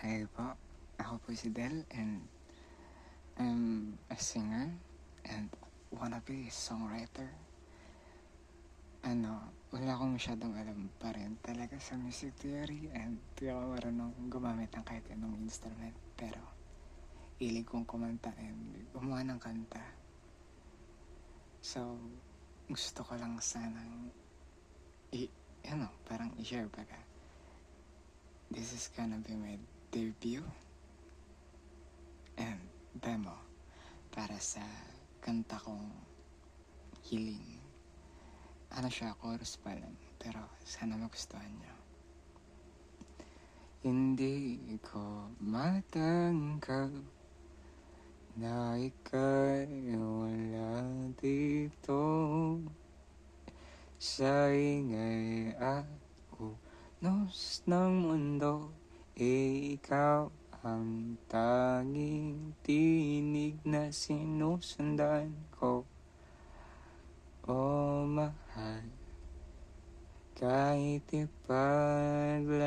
Hi po. Ako po si Del and I'm a singer and wannabe songwriter. Wala akong masyadong alam pa rin talaga sa music theory and di ako marunong gumamit ng kahit anong instrument. Pero hilig kong kumanta and gumawa ng kanta. So, gusto ko lang sanang parang i-share baga. This is gonna be my debut and demo para sa kanta kong Hiling. Siya, chorus pa lang, pero sana magustuhan niyo. Hindi ko matanggap na ika'y wala dito sa ingay at unos ng mundo. Ikaw ang tanging tinig na sinusundan ko. O mahal, kahit ipaglayo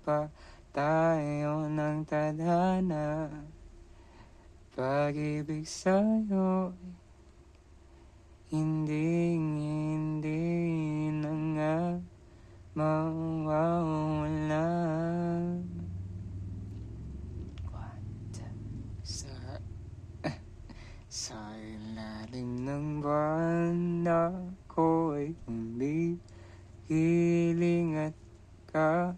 pa tayo ng tadhana, pag-ibig sa'yo hindi na nga mawawala. Sa ilalim ng buwan ako'y humihiling at ka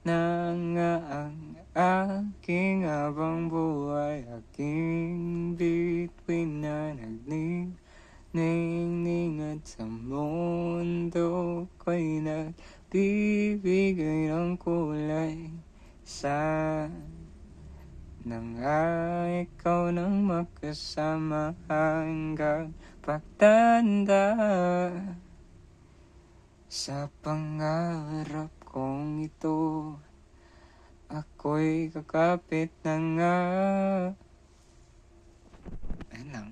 na nga ang aking habang buhay, aking bituin na nagniningning at sa mundo ko'y nagbibigay ng kulay. Nang ikaw nang makasama hanggang pagtanda, sa pangarap kong ito ako'y kakapit na nga. Ayun lang.